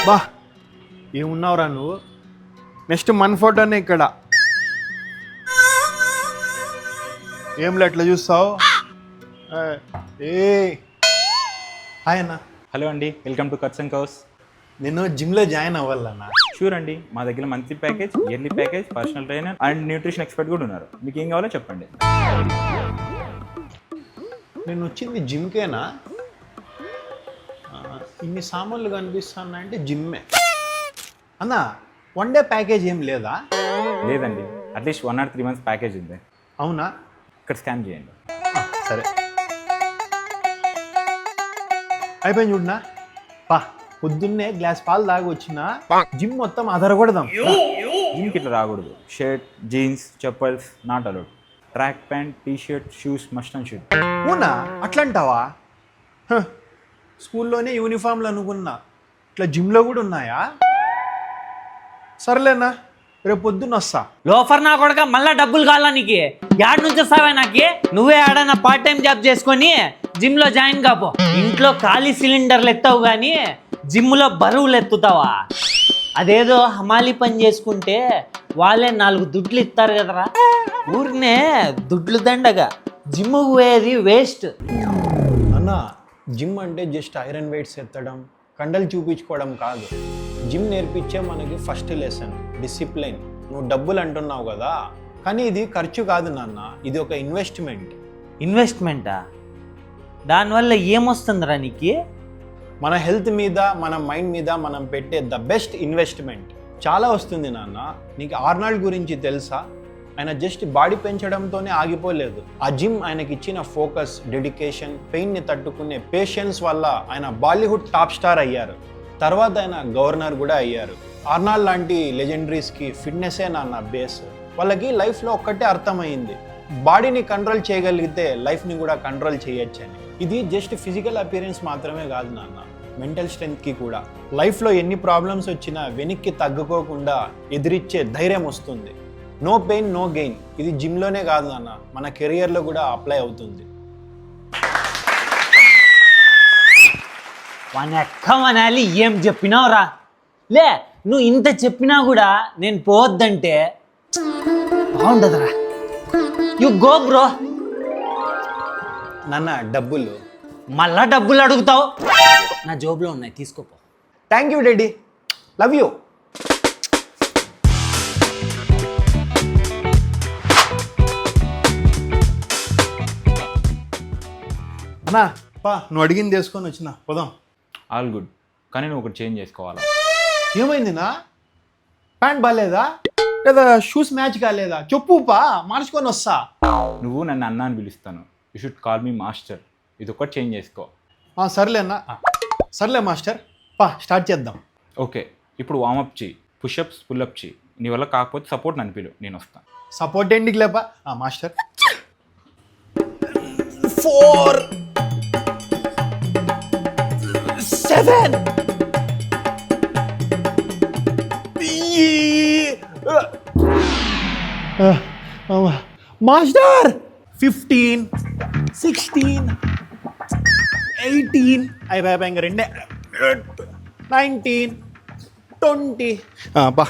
బా ఏమున్నావురా నువ్వు. నెక్స్ట్ మన ఫోటోనే ఇక్కడ. ఏంలే ఎట్లా చూస్తావు. ఏ హాయ్ అన్న. హలో అండి, welcome to cuts and cows. నేను జిమ్లో జాయిన్ అవ్వాలన్నా. షూర్ అండి, మా దగ్గర monthly package, yearly package, personal trainer and nutrition expert కూడా ఉన్నారు. మీకు ఏం కావాలో చెప్పండి. నేను వచ్చింది జిమ్కేనా? ఇన్ని సామాన్లు కనిపిస్తున్నాయంటే జిమ్మే అన్న. 1 డే ప్యాకేజ్ ఏం లేదా? లేదండి, అట్లీస్ట్ 1 or 3 months ప్యాకేజ్ ఉంది. అవునా? ఇక్కడ స్కాన్ చేయండి. సరే అయిపోయింది చూడనా. పా పొద్దున్నే గ్లాస్ పాలు తాగి వచ్చిన జిమ్ మొత్తం అదరగొడదాం. జిమ్కి ఇట్లా రాకూడదు. Shirt, jeans, chappals not allowed. Track pant, T shirt, shoes must and should. అవునా? అట్లంటావా? స్కూల్లోనే యూనిఫామ్లు అనుకున్నా, ఇట్లా జిమ్లో కూడా ఉన్నాయా? సర్లేనా, రేపు పొద్దున్న వస్తా. లోఫర్ నా కొడక, మళ్ళా డబ్బులు కావాలా నీకు? యాడ్ నుంచి వస్తావా నాకి? నువ్వే ఆడన్నా పార్ట్ టైం జాబ్ చేసుకొని జిమ్ లో జాయిన్ కాపో. ఇంట్లో ఖాళీ సిలిండర్లు ఎత్తావు కానీ జిమ్లో బరువులు ఎత్తుతావా? అదేదో హమాలి పని చేసుకుంటే వాళ్ళే 4 దుడ్లు ఇస్తారు కదరా. ఊరినే దుడ్లు దండగా జిమ్కు పోయేది వేస్ట్ అన్న. జిమ్ అంటే జస్ట్ ఐరన్ వెయిట్స్ ఎత్తడం, కండలు చూపించుకోవడం కాదు. జిమ్ నేర్పించే మనకి ఫస్ట్ లెసన్ డిసిప్లైన్. నువ్వు డబ్బులు అంటున్నావు కదా, కానీ ఇది ఖర్చు కాదు నాన్న, ఇది ఒక ఇన్వెస్ట్మెంట్. ఇన్వెస్ట్మెంటా? దానివల్ల ఏమొస్తుందిరా నీకు? మన హెల్త్ మీద, మన మైండ్ మీద మనం పెట్టే ద బెస్ట్ ఇన్వెస్ట్మెంట్ చాలా వస్తుంది నాన్న. నీకు ఆర్నాల్డ్ గురించి తెలుసా? ఆయన జస్ట్ బాడీ పెంచడంతోనే ఆగిపోలేదు. ఆ జిమ్ ఆయనకి ఇచ్చిన ఫోకస్, డెడికేషన్, పెయిన్ని తట్టుకునే పేషెన్స్ వల్ల ఆయన బాలీవుడ్ టాప్ స్టార్ అయ్యారు. తర్వాత ఆయన గవర్నర్ కూడా అయ్యారు. ఆర్నాల్డ్ లాంటి లెజెండరీస్కి ఫిట్నెసే నాన్న బేస్. వాళ్ళకి లైఫ్లో ఒక్కటే అర్థమైంది, బాడీని కంట్రోల్ చేయగలిగితే లైఫ్ని కూడా కంట్రోల్ చేయొచ్చని. ఇది జస్ట్ ఫిజికల్ అపియరెన్స్ మాత్రమే కాదు నాన్న, మెంటల్ స్ట్రెంగ్త్కి కూడా. లైఫ్లో ఎన్ని ప్రాబ్లమ్స్ వచ్చినా వెనక్కి తగ్గుకోకుండా ఎదిరిచ్చే ధైర్యం వస్తుంది. No pain no gain. ఇది జిమ్లోనే కాదు నాన్న, మన కెరియర్లో కూడా అప్లై అవుతుంది. వనక్కమనాలి. ఏం చెప్పినావురా? లే, నువ్వు ఇంత చెప్పినా కూడా నేను పోవద్దంటే బాగుండదురా. You go bro. నాన్న డబ్బులు మళ్ళా డబ్బులు అడుగుతావు? నా జోబులో ఉన్నాయి, తీసుకోపో. Thank you daddy, love you. అన్నా పా, నువ్వు అడిగింది తీసుకొని వచ్చిన పోదాం. ఆల్ గుడ్, కానీ నువ్వు ఒకటి చేంజ్ చేసుకోవాలా. ఏమైంది నా? ప్యాంట్ బాగాలేదా లేదా షూస్ మ్యాచ్ కాలేదా? చెప్పు పా, మార్చుకొని వస్తా. నువ్వు నన్ను అన్న అని పిలుస్తాను, you should call me master. ఇది ఒకటి చేంజ్ చేసుకో. సర్లే అన్న. సర్లే మాస్టర్, పా స్టార్ట్ చేద్దాం. ఓకే, ఇప్పుడు వార్మప్ చేయి, పుషప్స్, పుల్అప్ చేయి. నీ వల్ల కాకపోతే సపోర్ట్ నన్ను పిలు, నేను వస్తాను. సపోర్ట్ ఏంటికి లేపా మాస్టర్. 4 7 మాస్టర్ 15 16 18 అయిపోయి ఇంకా 2 19 20. బా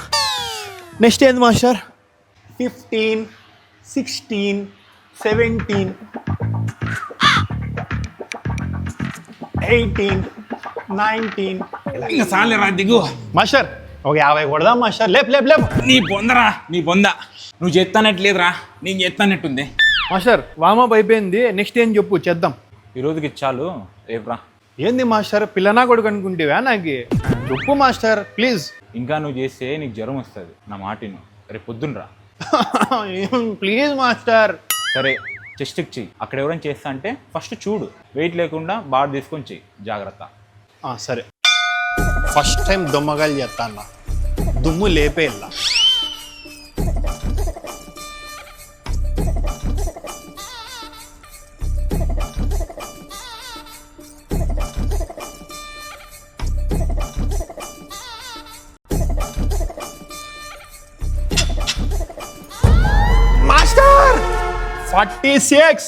నెక్స్ట్ ఏంది మాస్టర్? 15 16 17 18 19. ఇంకా సాలేరా, దిగు. మాస్టర్ ఒక 50 కొడదాం మాస్టర్. లేపు లేపు లేపు. నీ పొందరా, నీ పొంద. నువ్వు చేస్తానట్లేదురా, నేను చేస్తానట్టుంది. మాస్టర్ వామప్ అయిపోయింది, నెక్స్ట్ ఏం చెప్పు చేద్దాం. ఈ రోజుకి చాలు, రేపురా. ఏంది మాస్టర్, పిల్లనా కొడుకు అనుకుంటేవా నాకు? చెప్పు మాస్టర్ ప్లీజ్. ఇంకా నువ్వు చేస్తే నీకు జ్వరం వస్తుంది, నా మాటిను. రేపు పొద్దున్నరా. Please master. సరే, చెస్ట్కి చెయ్యి. అక్కడ ఎవరైనా చేస్తా అంటే ఫస్ట్ చూడు, వెయిట్ లేకుండా బాగా తీసుకొని చెయ్యి, జాగ్రత్త. సరే, ఫస్ట్ టైం దొమ్మగాలు చేస్తా అన్న, దుమ్ము లేపే ఇలా. మాస్టర్ 46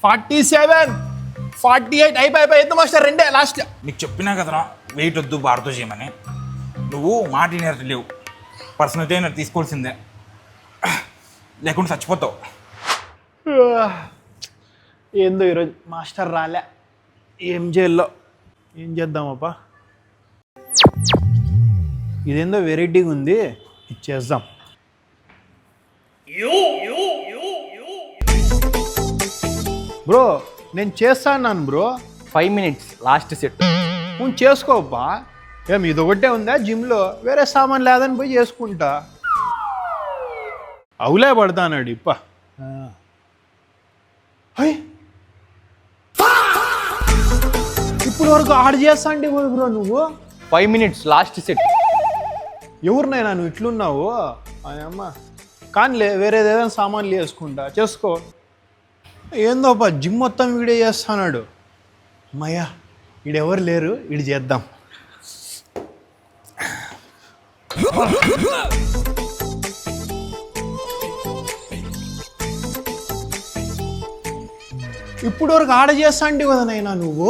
47 48 అయిపోయి ఎంత మాస్టర్? 2 లాస్ట్. నీకు చెప్పినా కదరా వెయిట్ వద్దు, బార్తో చేయమని. నువ్వు మాట లేవు, పర్సనల్ ట్రైనర్ తీసుకోవాల్సిందే, లేకుండా చచ్చిపోతావు. ఏందో ఈరోజు మాస్టర్ రాలే, ఏం చేయాలో ఏం చేద్దామప్పా. ఇదేందో వెరైటీగా ఉంది, ఇచ్చేద్దాం. బ్రో నేను చేస్తాను బ్రో. 5 minutes last set. నువ్వు చేసుకోప్పా. ఏం ఇదొకటే ఉందా జిమ్లో? వేరే సామాన్ లేదని పోయి చేసుకుంటా. అవులే పడతానాడు ఇప్ప. ఇప్పుడు వరకు ఆడు చేస్తా అంటే బ్రో నువ్వు 5 minutes లాస్ట్ సెట్. ఎవరినైనా నువ్వు ఇట్లున్నావు అమ్మ. కానీలే వేరేది ఏదైనా సామాన్లు వేసుకుంటా, చేసుకో. ఏందోపా జిమ్ మొత్తం వీడియో చేస్తున్నాడు. అమ్మయ్యా ఈడెవరు లేరు, ఈడు చేద్దాం. ఇప్పుడు వరకు ఆడ చేస్తా అంటే కదా నైనా నువ్వు.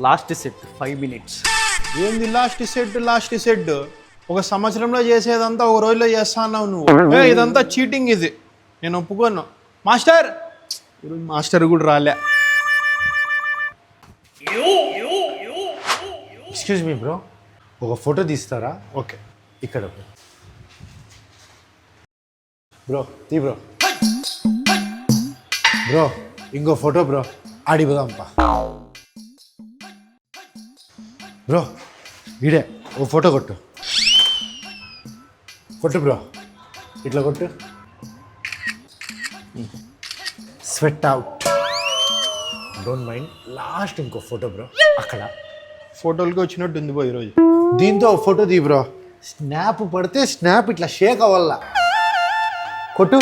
Last set 5 minutes. ఏంది లాస్ట్ సెట్? ఒక సంవత్సరంలో చేసేదంతా ఒక రోజులో చేస్తా అన్నావు నువ్వు. ఇదంతా చీటింగ్, ఇది నేను ఒప్పుకోను. మాస్టర్ ఈరోజు మాస్టర్ కూడా రాలే. ఎక్స్క్యూజ్ మీ బ్రో, ఒక ఫోటో తీస్తారా? ఓకే ఇక్కడ బ్రో తీ బ్రో. బ్రో ఇంకో ఫోటో బ్రో, ఆడిపోదాంపా. బ్రో వీడే ఓ ఫోటో కొట్టు బ్రో, ఇట్లా కొట్టు. Sweat out, don't mind. Last ఇంకో ఫోటో బ్రో, అక్కడ ఫోటోలకి వచ్చినట్టు ఉంది పోయి ఈరోజు. దీంతో ఒక ఫోటో తీ బ్రో. స్నాప్ పడితే స్నాప్ ఇట్లా షేక్ అవ్వాల. కొట్టు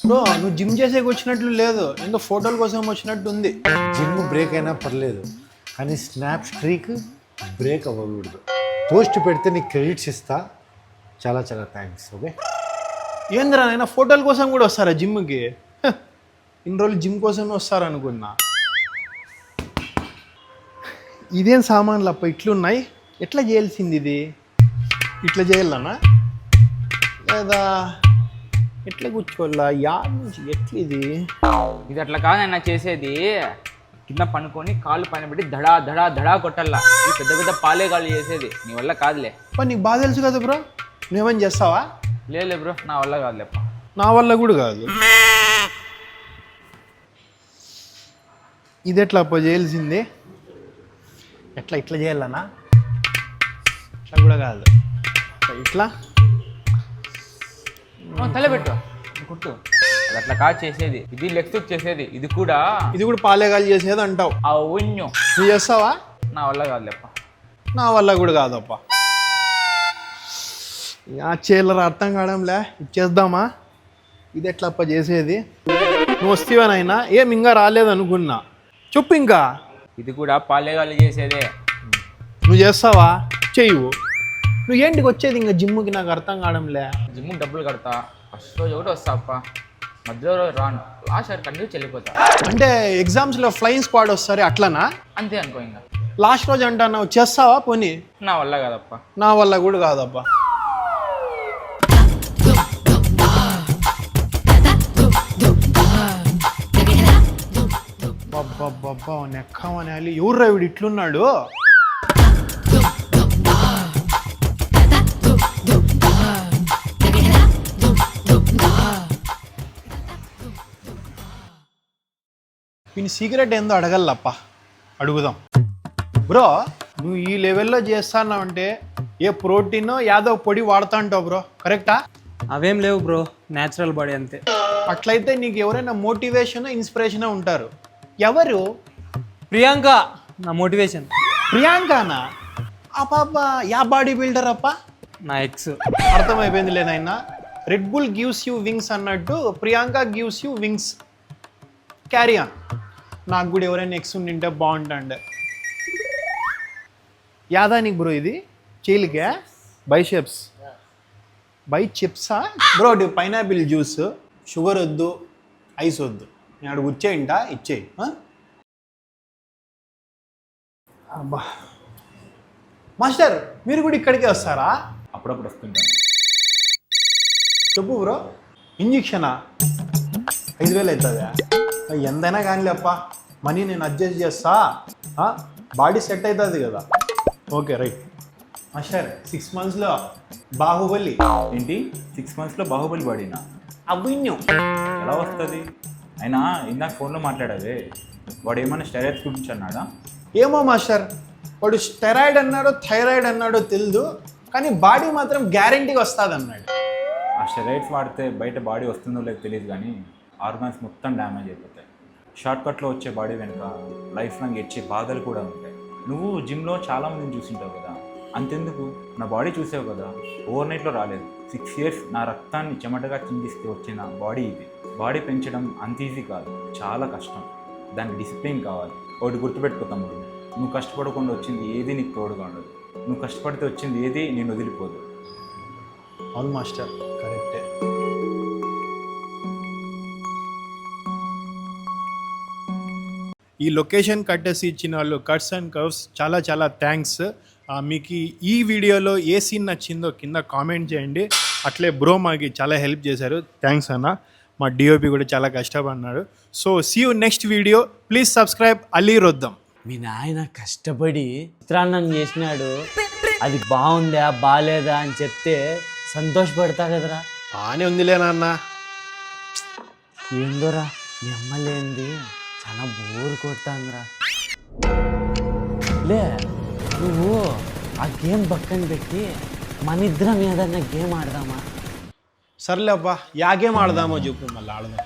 బ్రో నువ్వు జిమ్ చేసేకి వచ్చినట్లు లేదు, ఏందో ఫోటోల కోసం వచ్చినట్టు ఉంది. జిమ్ బ్రేక్ అయినా పర్లేదు, కానీ స్నాప్ స్ట్రీక్ బ్రేక్ అవ్వకూడదు. పోస్ట్ పెడితే నీకు క్రెడిట్స్ ఇస్తా. చాలా చాలా థ్యాంక్స్. ఓకే ఏందిరా నాయనా ఫోటోల కోసం కూడా వస్తారా జిమ్కి? ఇన్ని రోజులు జిమ్ కోసమే వస్తారనుకున్నా. ఇదేం సామాన్లు అప్ప ఇట్లున్నాయి? ఎట్లా చేయాల్సింది ఇది? ఇట్లా చేయాలనా లేదా ఎట్లా కూర్చోవాలా? యాడ్ నుంచి ఎట్లా ఇది? ఇది అట్లా కాదన్నా చేసేది, కింద పనుకొని కాళ్ళు పైన పెట్టి దడా దడా దడా కొట్టల్లా. ఈ పెద్ద పెద్ద పాలే కాళ్ళు చేసేది, నీ వల్ల కాదులే. నీకు బాగా తెలుసు కదా బ్రో, నువ్వేమని చేస్తావా? లేలే బ్రో, నా వల్ల కాదులేప్ప. నా వల్ల కూడా కాదు. ఇది ఎట్లా అప్ప చేయాల్సింది? ఎట్లా ఇట్లా చేయాలనా? ఇట్లా కూడా కాదు, ఇట్లా తలబెట్టు కుట్టు. అది అట్లా కాదు చేసేది, ఇది లెగ్స్ చేసేది, ఇది కూడా పాలేగాలు చేసేది అంటావు. ఆ ఉన్యం నువ్వు చేస్తావా? నా వల్ల కాదులేప్ప. నా వల్ల కూడా కాదప్ప. ఆ చేయలరా అర్థం కావడంలే, ఇచ్చేద్దామా? ఇది ఎట్లా అప్ప చేసేది? నువ్వు వస్తేవానైనా ఏం ఇంకా రాలేదనుకున్నా. చెప్పు ఇంకా. ఇది కూడా పాలేగాళ్ళు చేసేదే. నువ్వు చేస్తావా? చెయ్యవు. నువ్వు ఏంటికి వచ్చేది ఇంకా జిమ్కి? నాకు అర్థం కావడంలే. జిమ్ డబ్బులు కడతా, ఫస్ట్ రోజు ఒకటి వస్తా అప్ప, మధ్యలో రోజు రాను, లాస్ట్ ఇయర్ కంటిన్యూ చెల్లిపోతా. అంటే ఎగ్జామ్స్లో ఫ్లయింగ్ స్క్వాడ్ వస్తారు అట్లనా? అంతే అనుకో. ఇంకా లాస్ట్ రోజు అంటున్నావు, చేస్తావా పోనీ? నా వల్ల కాదప్ప. నా వల్ల కూడా కాదబ్బా. బాబ్బా నెక్కమని అలి ఎవర్రా వీడు ఇట్లున్నాడు? వీని సీక్రెట్ ఏందో అడగల్లప్ప, అడుగుదాం. బ్రో నువ్వు ఈ లెవెల్లో చేస్తున్నావంటే ఏ ప్రోటీన్ యాదో పొడి వాడుతా అంటావు బ్రో, కరెక్టా? అవేం లేవు బ్రో, న్యాచురల్ బాడీ అంతే. అట్లయితే నీకు ఎవరైనా మోటివేషన్ ఇన్స్పిరేషన్ ఉంటారు. ఎవరు? ప్రియాంక నా మోటివేషన్. ప్రియాంకనా? ఆ పాప యా బాడీ బిల్డర్ అప్ప? నా ఎక్స్. అర్థమైపోయింది లేదైనా. Red Bull gives you wings అన్నట్టు Priyanka gives you wings. Carry on. నాకు కూడా ఎవరైనా ఎక్స్ ఉండింటే బాగుంటుండే. యాదా నీకు బ్రో ఇది చీలికే? బైషెప్స్ బ్రో. పైనాపిల్ జ్యూస్, షుగర్ వద్దు, ఐస్ వద్దు. నేను అడుగు వచ్చేయంటా, ఇచ్చేయి. అబ్బా మాస్టర్ మీరు కూడా ఇక్కడికే వస్తారా? అప్పుడప్పుడు వస్తుంటాను. చెప్పు బ్రో. ఇంజక్షనా 5,000 అవుతుందా? ఎంతైనా కానీ అప్ప, మనీ నేను అడ్జస్ట్ చేస్తా, బాడీ సెట్ అవుతుంది కదా. Okay right master. 6 monthsలో బాహుబలి. ఏంటి 6 monthsలో బాహుబలి బాడీనా? అభిన్యం ఎలా వస్తుంది? అయినా ఇందాక ఫోన్లో మాట్లాడావే, వాడు ఏమైనా స్టెరాయిడ్స్ గురించి అన్నాడా? ఏమో మాస్టర్, వాడు స్టెరాయిడ్ అన్నాడో థైరాయిడ్ అన్నాడో తెలియదు, కానీ బాడీ మాత్రం గ్యారంటీగా వస్తుంది అన్నాడు. ఆ స్టెరాయిడ్స్ వాడితే బయట బాడీ వస్తుందో లేదో తెలియదు, కానీ ఆర్గాన్స్ మొత్తం డ్యామేజ్ అయిపోతాయి. షార్ట్కట్లో వచ్చే బాడీ వెనుక లైఫ్ లాంగ్ ఇచ్చే బాధలు కూడా ఉంటాయి. నువ్వు జిమ్లో చాలామందిని చూసింటావు కదా, అంతెందుకు నా బాడీ చూసావు కదా, ఓవర్ నైట్లో రాలేదు. 6 years నా రక్తాన్ని చెమటగా చిందిస్తే వచ్చిన బాడీ ఇది. బాడీ పెంచడం అంత ఈజీ కాదు, చాలా కష్టం. దానికి డిసిప్లిన్ కావాలి. ఒకటి గుర్తుపెట్టుకో తమ్ముడు, నువ్వు కష్టపడకుండా వచ్చింది ఏది నీకు తోడుగా ఉండదు. నువ్వు కష్టపడితే వచ్చింది ఏది నేను వదిలిపోదు. అవును మాస్టర్, కరెక్టే. ఈ లొకేషన్ కట్టేసి ఇచ్చిన వాళ్ళు కట్స్ అండ్ కర్వ్స్ చాలా చాలా థ్యాంక్స్. మీకు ఈ వీడియోలో ఏ సీన్ నచ్చిందో కింద కామెంట్ చేయండి. అట్లే బ్రో మాకు చాలా హెల్ప్ చేశారు, థ్యాంక్స్ అన్న. మా డిఓపి కూడా చాలా కష్టపడినాడు. So see you next video. Please subscribe Ali Roddam. మీ నాయన కష్టపడి చిత్రాన్నం చేసినాడు, అది బాగుందా బాగాలేదా అని చెప్తే సంతోషపడతా కదరా. బాగానే ఉందిలే నాన్న. ఏందోరా మీ అమ్మ లేనిది చాలా బోర్ కొడతాందిరా. లే నువ్వు ఆ గేమ్ పక్కన పెట్టి మన ఇద్దరం ఏదన్నా గేమ్ ఆడదామా? సర్లే అబ్బా, యా గేమ్ ఆడదామో చెప్పు, మళ్ళీ ఆడదాం.